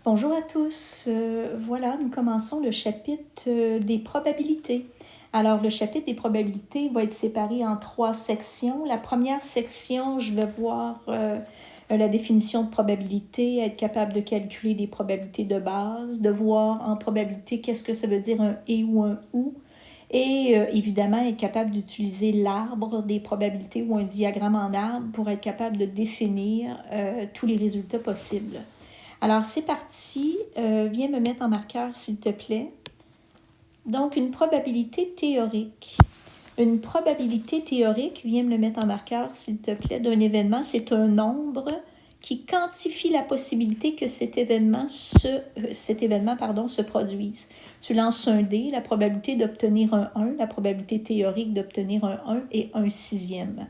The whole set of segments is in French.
Bonjour à tous. Voilà, nous commençons le chapitre des probabilités. Alors, le chapitre des probabilités va être séparé en 3 sections. La première section, je vais voir la définition de probabilité, être capable de calculer des probabilités de base, de voir en probabilité qu'est-ce que ça veut dire un et ou un ou, et évidemment être capable d'utiliser l'arbre des probabilités ou un diagramme en arbre pour être capable de définir tous les résultats possibles. Alors, c'est parti. Viens me mettre en marqueur, s'il te plaît. Donc, une probabilité théorique. Une probabilité théorique, viens me le mettre en marqueur, s'il te plaît, d'un événement. C'est un nombre qui quantifie la possibilité que cet événement se produise. Tu lances un dé, la probabilité d'obtenir un 1, la probabilité théorique d'obtenir un 1 et un sixième.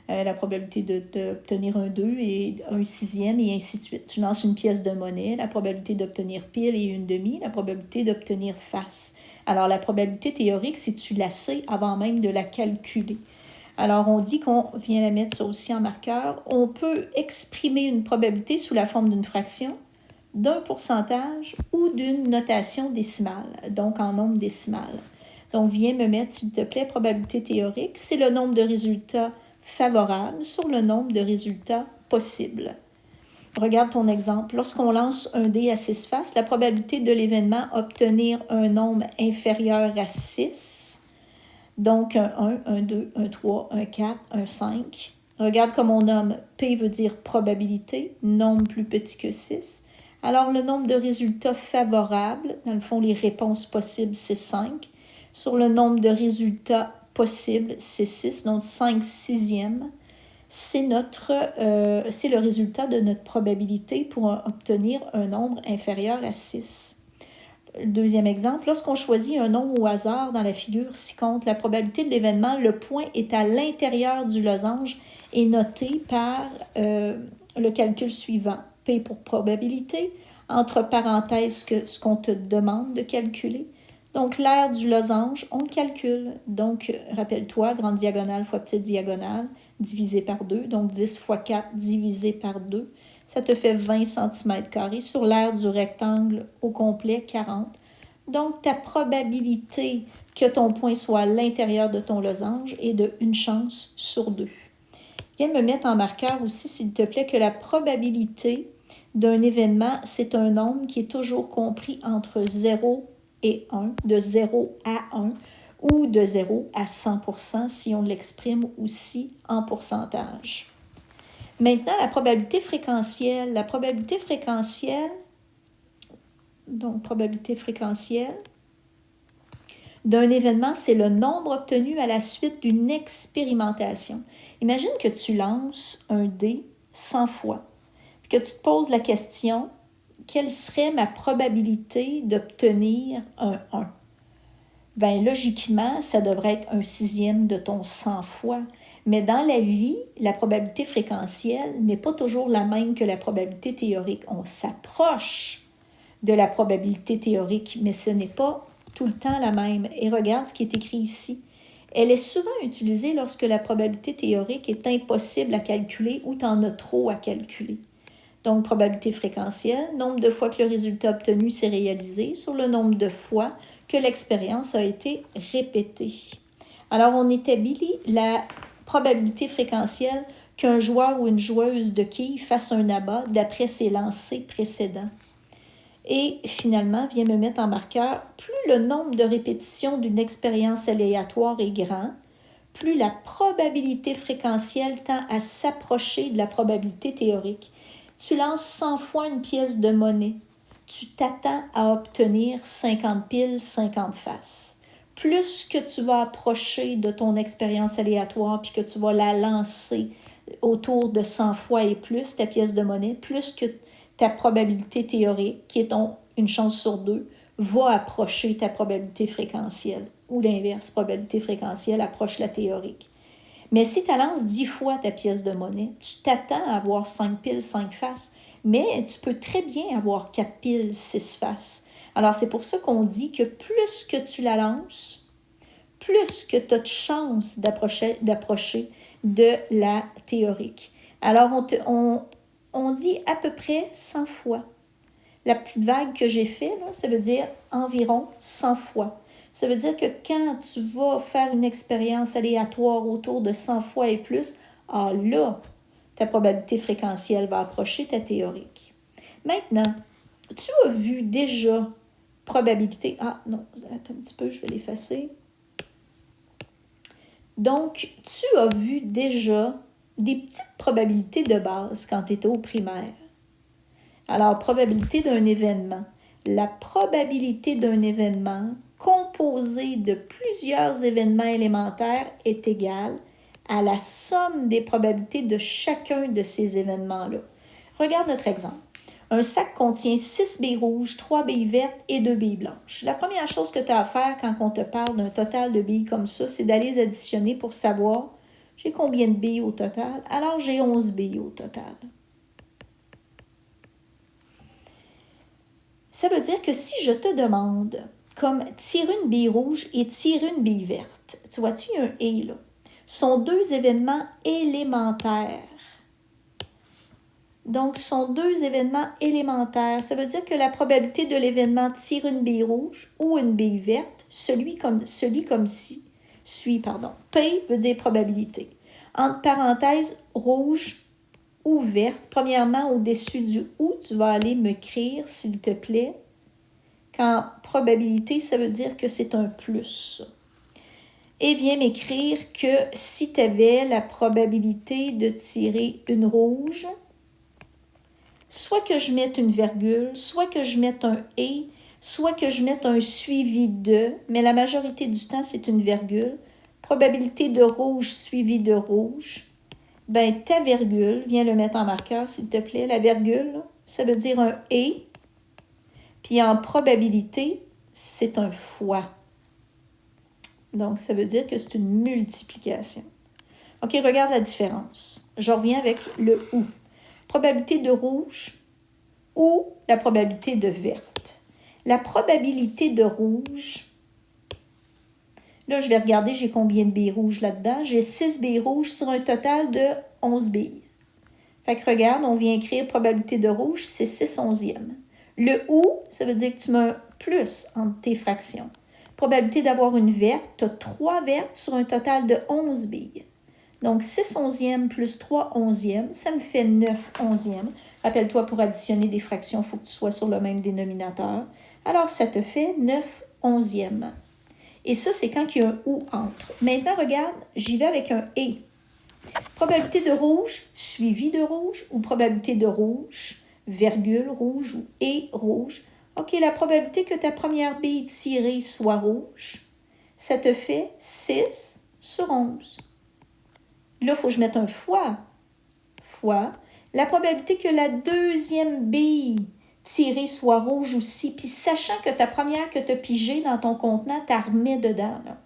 La probabilité d'obtenir un 2 et un sixième, et ainsi de suite. Tu lances une pièce de monnaie, la probabilité d'obtenir pile et une demi, la probabilité d'obtenir face. Alors, la probabilité théorique, si tu la sais avant même de la calculer. Alors, on dit qu'on vient la mettre ça aussi en marqueur. On peut exprimer une probabilité sous la forme d'une fraction, d'un pourcentage ou d'une notation décimale, donc en nombre décimal. Donc, viens me mettre, s'il te plaît, probabilité théorique. C'est le nombre de résultats favorables sur le nombre de résultats possibles. Regarde ton exemple. Lorsqu'on lance un dé à 6 faces, la probabilité de l'événement obtenir un nombre inférieur à 6, donc un 1, un 2, un 3, un 4, un 5. Regarde comme on nomme P veut dire probabilité, nombre plus petit que 6. Alors le nombre de résultats favorables, dans le fond les réponses possibles c'est 5. Sur le nombre de résultats possibles c'est 6, donc 5 sixièmes. C'est le résultat de notre probabilité pour obtenir un nombre inférieur à 6. Deuxième exemple, lorsqu'on choisit un nombre au hasard dans la figure ci-contre, la probabilité de l'événement, le point est à l'intérieur du losange et noté par le calcul suivant. P pour probabilité, entre parenthèses ce qu'on te demande de calculer. Donc, l'aire du losange, on le calcule. Donc, rappelle-toi, grande diagonale fois petite diagonale, divisé par 2. Donc, 10 fois 4 divisé par 2. Ça te fait 20 cm². Sur l'aire du rectangle au complet, 40. Donc, ta probabilité que ton point soit à l'intérieur de ton losange est de 1 chance sur 2. Viens me mettre en marqueur aussi, s'il te plaît, que la probabilité d'un événement, c'est un nombre qui est toujours compris entre 0 et 1, de 0 à 1, ou de 0 à 100% si on l'exprime aussi en pourcentage. Maintenant, la probabilité fréquentielle. La probabilité fréquentielle, donc probabilité fréquentielle d'un événement, c'est le nombre obtenu à la suite d'une expérimentation. Imagine que tu lances un dé 100 fois, puis que tu te poses la question, quelle serait ma probabilité d'obtenir un 1? Bien, logiquement, ça devrait être un sixième de ton 100 fois. Mais dans la vie, la probabilité fréquentielle n'est pas toujours la même que la probabilité théorique. On s'approche de la probabilité théorique, mais ce n'est pas tout le temps la même. Et regarde ce qui est écrit ici. Elle est souvent utilisée lorsque la probabilité théorique est impossible à calculer ou tu en as trop à calculer. Donc, probabilité fréquentielle, nombre de fois que le résultat obtenu s'est réalisé sur le nombre de fois que l'expérience a été répétée. Alors, on établit la probabilité fréquentielle qu'un joueur ou une joueuse de quilles fasse un abat d'après ses lancers précédents. Et finalement, viens me mettre en marqueur, plus le nombre de répétitions d'une expérience aléatoire est grand, plus la probabilité fréquentielle tend à s'approcher de la probabilité théorique. Tu lances 100 fois une pièce de monnaie. Tu t'attends à obtenir 50 piles, 50 faces. Plus que tu vas approcher de ton expérience aléatoire puis que tu vas la lancer autour de 100 fois et plus, ta pièce de monnaie, plus que ta probabilité théorique, qui est une chance sur 2, va approcher ta probabilité fréquentielle. Ou l'inverse, probabilité fréquentielle approche la théorique. Mais si tu lances 10 fois ta pièce de monnaie, tu t'attends à avoir 5 piles, 5 faces, mais tu peux très bien avoir 4 piles, 6 faces. Alors, c'est pour ça qu'on dit que plus que tu la lances, plus que tu as de chances d'approcher de la théorique. Alors, on dit à peu près 100 fois. La petite vague que j'ai faite, là, ça veut dire environ 100 fois. Ça veut dire que quand tu vas faire une expérience aléatoire autour de 100 fois et plus, ah là, ta probabilité fréquentielle va approcher ta théorique. Maintenant, tu as vu déjà probabilité... Ah non, attends un petit peu, je vais l'effacer. Donc, tu as vu déjà des petites probabilités de base quand tu étais au primaire. Alors, probabilité d'un événement. La probabilité d'un événement composé de plusieurs événements élémentaires est égale à la somme des probabilités de chacun de ces événements-là. Regarde notre exemple. Un sac contient 6 billes rouges, 3 billes vertes et 2 billes blanches. La première chose que tu as à faire quand on te parle d'un total de billes comme ça, c'est d'aller les additionner pour savoir j'ai combien de billes au total. Alors, j'ai 11 billes au total. Ça veut dire que si je te demande, comme tire une bille rouge et tire une bille verte, tu vois-tu, il y a un « et » là, sont deux événements élémentaires. Donc, ce sont deux événements élémentaires. Ça veut dire que la probabilité de l'événement tire une bille rouge ou une bille verte se lit comme ci. P veut dire probabilité. Entre parenthèses, rouge ou verte. Premièrement, au-dessus du ou, tu vas aller m'écrire, s'il te plaît. Quand probabilité, ça veut dire que c'est un plus. Et viens m'écrire que si tu avais la probabilité de tirer une rouge, soit que je mette une virgule, soit que je mette un « et », soit que je mette un suivi de, mais la majorité du temps, c'est une virgule. Probabilité de rouge suivi de rouge. Ben, ta virgule, viens le mettre en marqueur, s'il te plaît. La virgule, ça veut dire un « et ». Puis en probabilité, c'est un fois. Donc, ça veut dire que c'est une multiplication. OK, regarde la différence. Je reviens avec le « ou ». Probabilité de rouge ou la probabilité de verte. La probabilité de rouge, là, je vais regarder, j'ai combien de billes rouges là-dedans. J'ai 6 billes rouges sur un total de 11 billes. Fait que regarde, on vient écrire probabilité de rouge, c'est 6/11e. Le « ou », ça veut dire que tu mets un plus entre tes fractions. Probabilité d'avoir une verte, tu as 3 vertes sur un total de 11 billes. Donc, 6/11e plus 3/11e, ça me fait 9/11e. Rappelle-toi, pour additionner des fractions, il faut que tu sois sur le même dénominateur. Alors, ça te fait 9/11e. Et ça, c'est quand il y a un « ou » entre. Maintenant, regarde, j'y vais avec un « et ». Probabilité de rouge, suivi de rouge, ou probabilité de rouge, virgule rouge ou « et » rouge. OK, la probabilité que ta première bille tirée soit rouge, ça te fait 6/11. Là, il faut que je mette un fois. Fois. La probabilité que la deuxième bille tirée soit rouge aussi, puis sachant que ta première que tu as pigée dans ton contenant, tu la remets dedans. Là.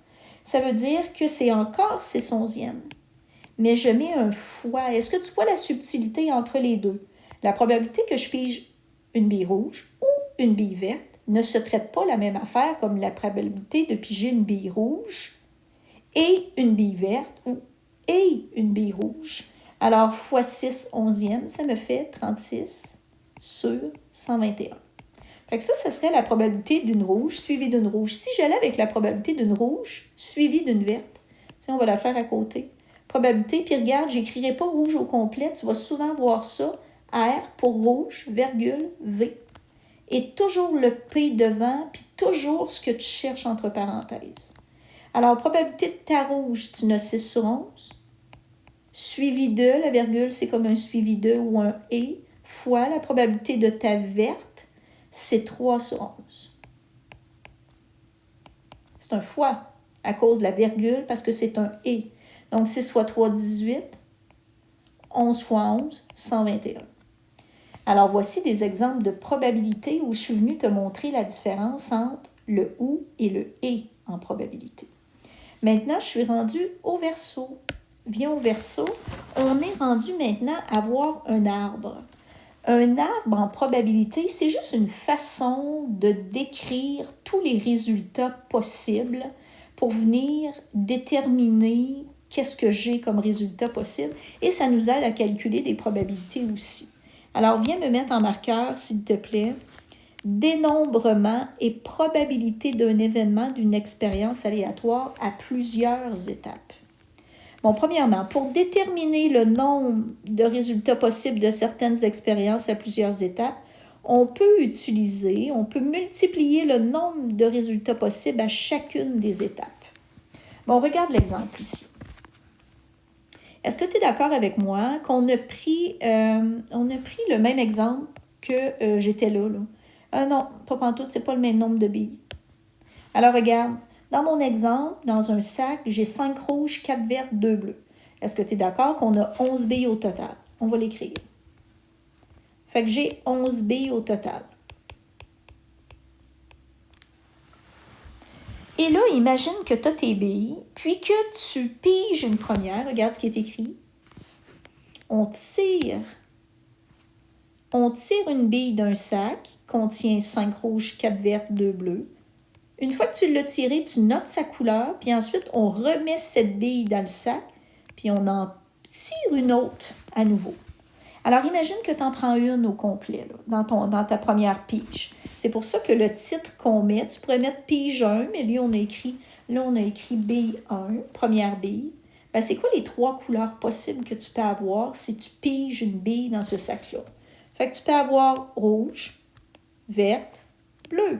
Ça veut dire que c'est encore 6/11e. Mais je mets un fois. Est-ce que tu vois la subtilité entre les deux? La probabilité que je pige une bille rouge ou une bille verte ne se traite pas la même affaire comme la probabilité de piger une bille rouge et une bille verte ou et une bille rouge. Alors, fois 6/11e, ça me fait 36 sur 121. Fait que ça serait la probabilité d'une rouge suivie d'une rouge. Si j'allais avec la probabilité d'une rouge suivie d'une verte, on va la faire à côté. Probabilité, puis regarde, j'écrirai pas rouge au complet. Tu vas souvent voir ça. R pour rouge, virgule, V. Et toujours le P devant, puis toujours ce que tu cherches entre parenthèses. Alors, probabilité de ta rouge, tu n'as 6/11. Suivi de, la virgule, c'est comme un suivi de ou un « et », fois la probabilité de ta verte, c'est 3/11. C'est un fois à cause de la virgule parce que c'est un « et ». Donc, 6 fois 3, 18. 11 fois 11, 121. Alors, voici des exemples de probabilités où je suis venue te montrer la différence entre le « ou » et le « et » en probabilité. Maintenant, je suis rendue au verso. Viens au verso. On est rendu maintenant à voir un arbre. Un arbre en probabilité, c'est juste une façon de décrire tous les résultats possibles pour venir déterminer qu'est-ce que j'ai comme résultat possible et ça nous aide à calculer des probabilités aussi. Alors, viens me mettre en marqueur, s'il te plaît, dénombrement et probabilité d'un événement, d'une expérience aléatoire à plusieurs étapes. Bon, premièrement, pour déterminer le nombre de résultats possibles de certaines expériences à plusieurs étapes, on peut multiplier le nombre de résultats possibles à chacune des étapes. Bon, on regarde l'exemple ici. Est-ce que tu es d'accord avec moi qu'on a pris le même exemple que j'étais là? Non, pas pantoute, c'est pas le même nombre de billes. Alors, regarde, dans mon exemple, dans un sac, j'ai 5 rouges, 4 vertes, 2 bleus. Est-ce que tu es d'accord qu'on a 11 billes au total? On va l'écrire. Fait que j'ai 11 billes au total. Et là, imagine que tu as tes billes, puis que tu piges une première. Regarde ce qui est écrit. On tire une bille d'un sac qui contient 5 rouges, 4 vertes, 2 bleus. Une fois que tu l'as tiré, tu notes sa couleur, puis ensuite, on remet cette bille dans le sac, puis on en tire une autre à nouveau. Alors, imagine que tu en prends une au complet, là, dans ta première pige. C'est pour ça que le titre qu'on met, tu pourrais mettre pige 1, mais là, on a écrit bille 1, première bille. Ben, c'est quoi les 3 couleurs possibles que tu peux avoir si tu piges une bille dans ce sac-là? Fait que tu peux avoir rouge, verte, bleu.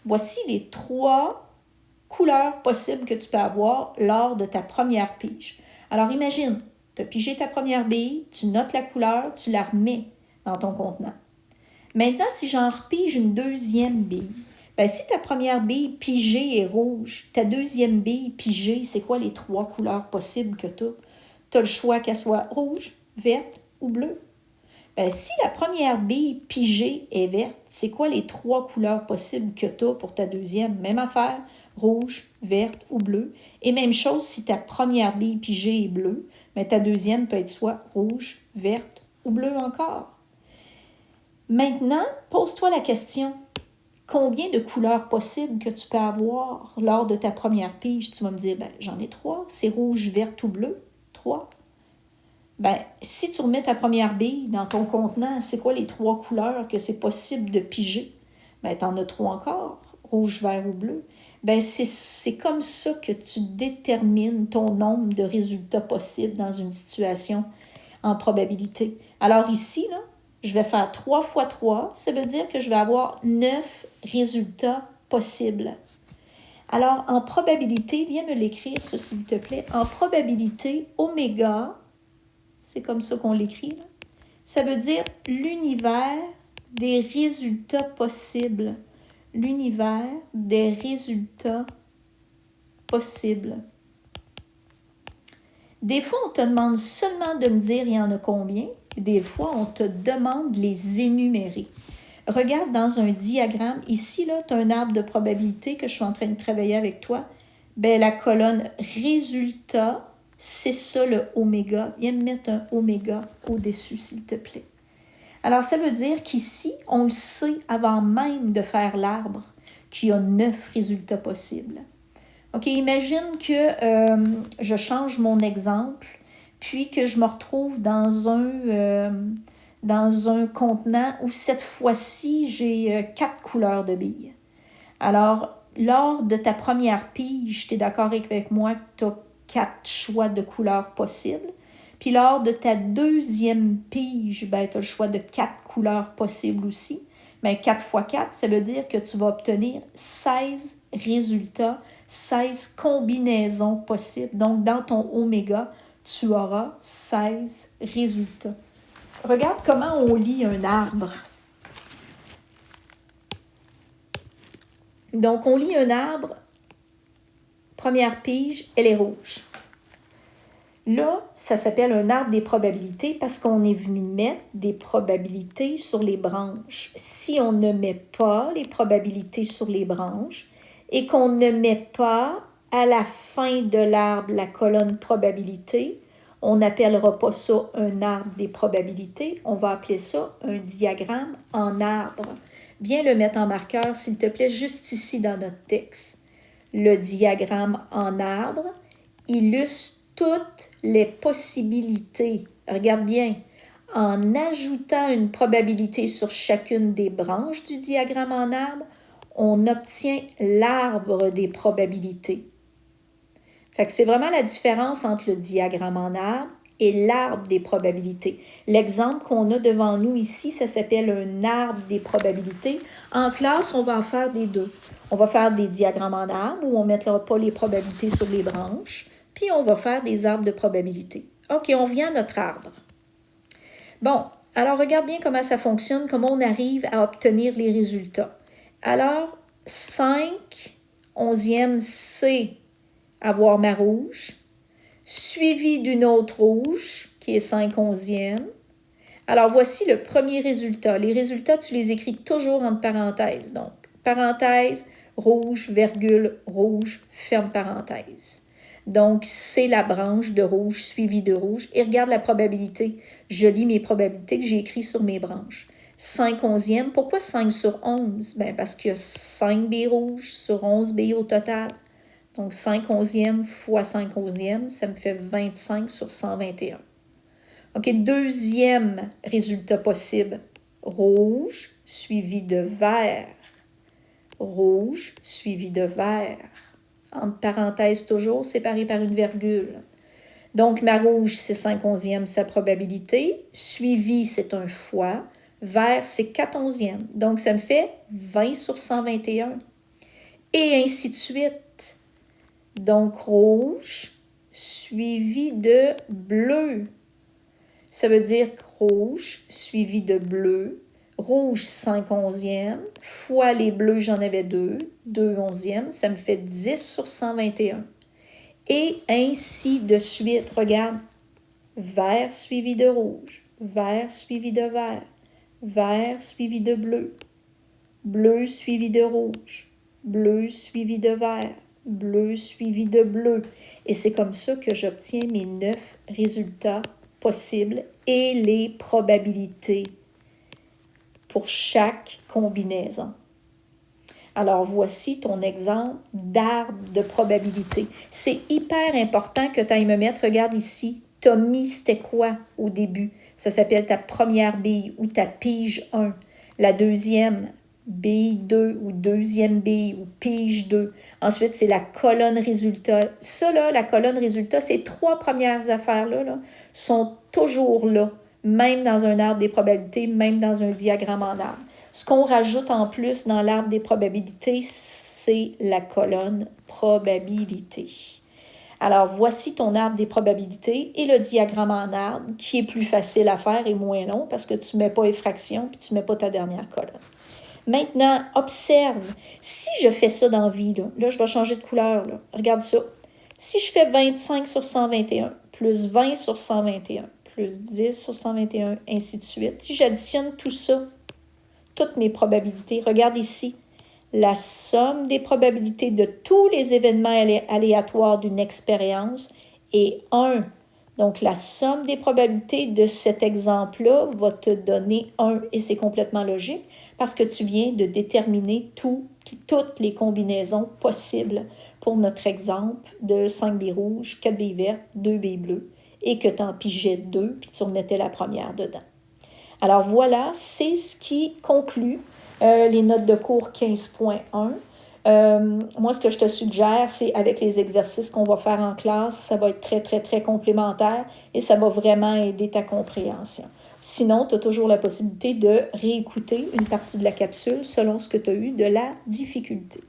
Voici les 3 couleurs possibles que tu peux avoir lors de ta première pige. Alors, imagine, tu as pigé ta première bille, tu notes la couleur, tu la remets dans ton contenant. Maintenant, si j'en repige une deuxième bille, ben, si ta première bille pigée est rouge, ta deuxième bille pigée, c'est quoi les 3 couleurs possibles que tu as? Tu as le choix qu'elle soit rouge, verte ou bleue. Ben, si la première bille pigée est verte, c'est quoi les 3 couleurs possibles que tu as pour ta deuxième? Même affaire, rouge, verte ou bleue. Et même chose si ta première bille pigée est bleue, mais ta deuxième peut être soit rouge, verte ou bleue encore. Maintenant, pose-toi la question, combien de couleurs possibles que tu peux avoir lors de ta première pige? Tu vas me dire, ben, j'en ai 3, c'est rouge, verte ou bleu, 3. Ben, si tu remets ta première bille dans ton contenant, c'est quoi les 3 couleurs que c'est possible de piger? Ben, tu en as 3 encore, rouge, vert ou bleu. Ben, c'est comme ça que tu détermines ton nombre de résultats possibles dans une situation en probabilité. Alors ici, là, je vais faire 3 fois 3, ça veut dire que je vais avoir 9 résultats possibles. Alors, en probabilité, viens me l'écrire, ça, s'il te plaît. En probabilité, oméga, c'est comme ça qu'on l'écrit, là. Ça veut dire l'univers des résultats possibles. L'univers des résultats possibles. Des fois, on te demande seulement de me dire il y en a combien. Des fois, on te demande de les énumérer. Regarde dans un diagramme. Ici, là, tu as un arbre de probabilité que je suis en train de travailler avec toi. Bien, la colonne résultat, c'est ça le oméga. Viens me mettre un oméga au-dessus, s'il te plaît. Alors, ça veut dire qu'ici, on le sait avant même de faire l'arbre qu'il y a 9 résultats possibles. OK, imagine que je change mon exemple, puis que je me retrouve dans un contenant où cette fois-ci, j'ai 4 couleurs de billes. Alors, lors de ta première pige, tu es d'accord avec moi que tu as 4 choix de couleurs possibles. Puis lors de ta deuxième pige, ben, tu as le choix de 4 couleurs possibles aussi. Mais 4 fois 4, ça veut dire que tu vas obtenir 16 résultats, 16 combinaisons possibles. Donc, dans ton oméga, tu auras 16 résultats. Regarde comment on lit un arbre. Donc, on lit un arbre, première pige, elle est rouge. Là, ça s'appelle un arbre des probabilités parce qu'on est venu mettre des probabilités sur les branches. Si on ne met pas les probabilités sur les branches et qu'on ne met pas à la fin de l'arbre la colonne probabilité, on n'appellera pas ça un arbre des probabilités, on va appeler ça un diagramme en arbre. Viens le mettre en marqueur, s'il te plaît, juste ici dans notre texte. Le diagramme en arbre illustre toutes les possibilités, regarde bien, en ajoutant une probabilité sur chacune des branches du diagramme en arbre, on obtient l'arbre des probabilités. Fait que c'est vraiment la différence entre le diagramme en arbre et l'arbre des probabilités. L'exemple qu'on a devant nous ici, ça s'appelle un arbre des probabilités. En classe, on va en faire des deux. On va faire des diagrammes en arbre où on ne mettra pas les probabilités sur les branches, puis on va faire des arbres de probabilités. OK, on vient à notre arbre. Bon, alors regarde bien comment ça fonctionne, comment on arrive à obtenir les résultats. Alors, 5 onzièmes, c'est avoir ma rouge, suivi d'une autre rouge, qui est 5 onzièmes. Alors, voici le premier résultat. Les résultats, tu les écris toujours entre parenthèses. Donc, parenthèse, rouge, virgule, rouge, ferme parenthèse. Donc, c'est la branche de rouge suivie de rouge. Et regarde la probabilité. Je lis mes probabilités que j'ai écrites sur mes branches. 5 onzièmes. Pourquoi 5 sur 11? Bien, parce qu'il y a 5 billes rouges sur 11 billes au total. Donc, 5 onzièmes fois 5 onzièmes, ça me fait 25 sur 121. OK, deuxième résultat possible. Rouge suivi de vert. Rouge suivi de vert. Entre parenthèses toujours, séparé par une virgule. Donc, ma rouge, c'est 5 onzièmes, sa probabilité. Suivi, c'est un fois. Vert, c'est 4 onzièmes. Donc, ça me fait 20 sur 121. Et ainsi de suite. Donc, rouge suivi de bleu. Ça veut dire rouge suivi de bleu. Rouge, 5 onzièmes, fois les bleus, j'en avais 2, 2 onzièmes, ça me fait 10 sur 121. Et ainsi de suite, regarde, vert suivi de rouge, vert suivi de vert, vert suivi de bleu, bleu suivi de rouge, bleu suivi de vert, bleu suivi de bleu. Et c'est comme ça que j'obtiens mes 9 résultats possibles et les probabilités pour chaque combinaison. Alors, voici ton exemple d'arbre de probabilité. C'est hyper important que tu ailles me mettre, regarde ici, tu as mis c'était quoi au début? Ça s'appelle ta première bille ou ta pige 1. La deuxième, bille 2 ou deuxième bille ou pige 2. Ensuite, c'est la colonne résultat. Ça, là, la colonne résultat, ces 3 premières affaires-là sont toujours là, même dans un arbre des probabilités, même dans un diagramme en arbre. Ce qu'on rajoute en plus dans l'arbre des probabilités, c'est la colonne probabilité. Alors, voici ton arbre des probabilités et le diagramme en arbre qui est plus facile à faire et moins long parce que tu ne mets pas les fractions et tu ne mets pas ta dernière colonne. Maintenant, observe. Si je fais ça dans vie, là je vais changer de couleur. Là. Regarde ça. Si je fais 25 sur 121 plus 20 sur 121 plus 10 sur 121, ainsi de suite. Si j'additionne tout ça, toutes mes probabilités, regarde ici, la somme des probabilités de tous les événements aléatoires d'une expérience est 1. Donc, la somme des probabilités de cet exemple-là va te donner 1 et c'est complètement logique parce que tu viens de déterminer toutes les combinaisons possibles pour notre exemple de 5 billes rouges, 4 billes vertes, 2 billes bleues et que tu en pigeais 2 puis tu remettais la première dedans. Alors voilà, c'est ce qui conclut les notes de cours 15.1. Moi, ce que je te suggère, c'est avec les exercices qu'on va faire en classe, ça va être très, très, très complémentaire et ça va vraiment aider ta compréhension. Sinon, tu as toujours la possibilité de réécouter une partie de la capsule selon ce que tu as eu de la difficulté.